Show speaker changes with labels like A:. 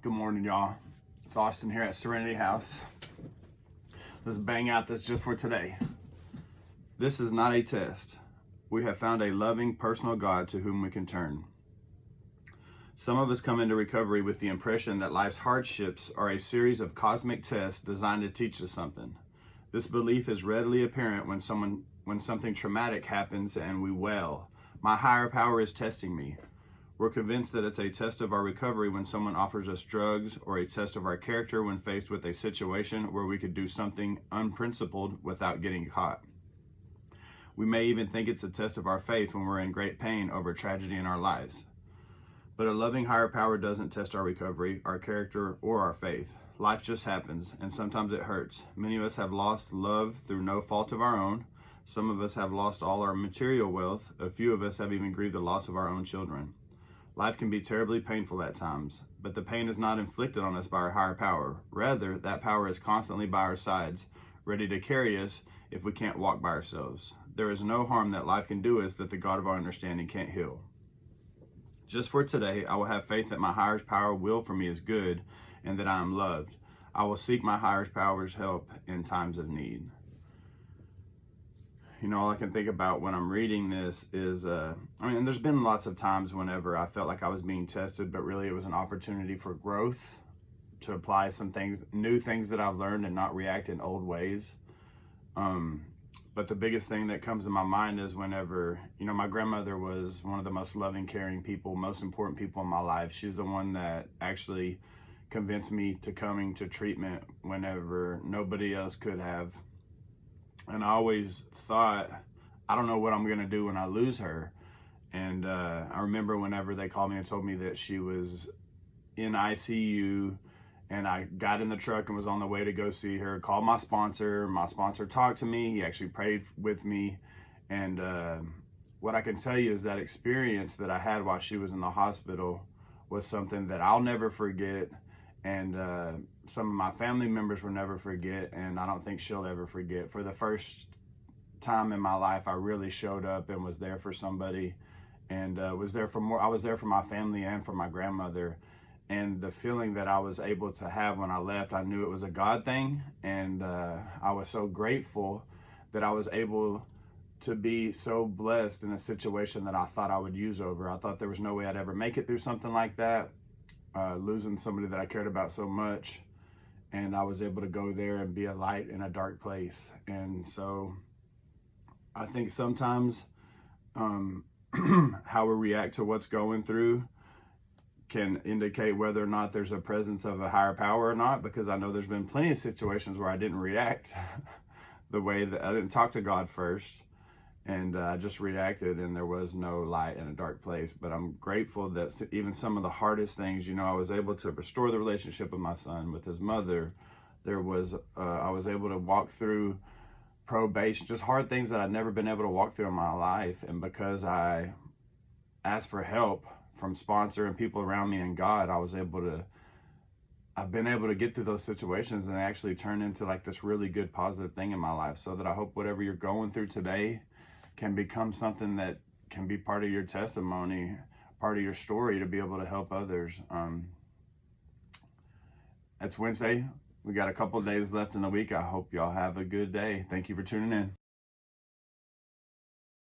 A: Good morning, y'all. It's Austin here at Serenity House. Let's bang out this just for today. This is not a test. We have found a loving, personal God to whom we can turn. Some of us come into recovery with the impression that life's hardships are a series of cosmic tests designed to teach us something. This belief is readily apparent when something traumatic happens and we wail, "My higher power is testing me." We're convinced that it's a test of our recovery when someone offers us drugs, or a test of our character when faced with a situation where we could do something unprincipled without getting caught. We may even think it's a test of our faith when we're in great pain over tragedy in our lives. But a loving higher power doesn't test our recovery, our character, or our faith. Life just happens, and sometimes it hurts. Many of us have lost love through no fault of our own. Some of us have lost all our material wealth. A few of us have even grieved the loss of our own children. Life can be terribly painful at times, but the pain is not inflicted on us by our higher power. Rather, that power is constantly by our sides, ready to carry us if we can't walk by ourselves. There is no harm that life can do us that the God of our understanding can't heal. Just for today, I will have faith that my higher power will for me is good and that I am loved. I will seek my higher power's help in times of need. All I can think about when I'm reading this is, there's been lots of times whenever I felt like I was being tested, but really it was an opportunity for growth, to apply some things, new things that I've learned and not react in old ways. But the biggest thing that comes to my mind is whenever, my grandmother was one of the most loving, caring people, most important people in my life. She's the one that actually convinced me to coming to treatment whenever nobody else could have. And I always thought, I don't know what I'm going to do when I lose her. And I remember whenever they called me and told me that she was in ICU, and I got in the truck and was on the way to go see her, called my sponsor. My sponsor talked to me. He actually prayed with me. And what I can tell you is that experience that I had while she was in the hospital was something that I'll never forget. And some of my family members will never forget, and I don't think she'll ever forget. For the first time in my life, I really showed up and was there for somebody, and I was there for my family and for my grandmother. And the feeling that I was able to have when I left, I knew it was a God thing, and I was so grateful that I was able to be so blessed in a situation that I thought I would use over. I thought there was no way I'd ever make it through something like that. Losing somebody that I cared about so much, and I was able to go there and be a light in a dark place. And so I think sometimes how we react to what's going through can indicate whether or not there's a presence of a higher power or not, because I know there's been plenty of situations where I didn't react the way that I didn't talk to God first, and I just reacted, and there was no light in a dark place. But I'm grateful that even some of the hardest things, I was able to restore the relationship with my son, with his mother. I was able to walk through probation, just hard things that I'd never been able to walk through in my life. And because I asked for help from sponsor and people around me and God, I've been able to get through those situations and actually turn into like this really good positive thing in my life. So that I hope whatever you're going through today can become something that can be part of your testimony, part of your story, to be able to help others. It's Wednesday. We got a couple days left in the week. I hope y'all have a good day. Thank you for tuning in.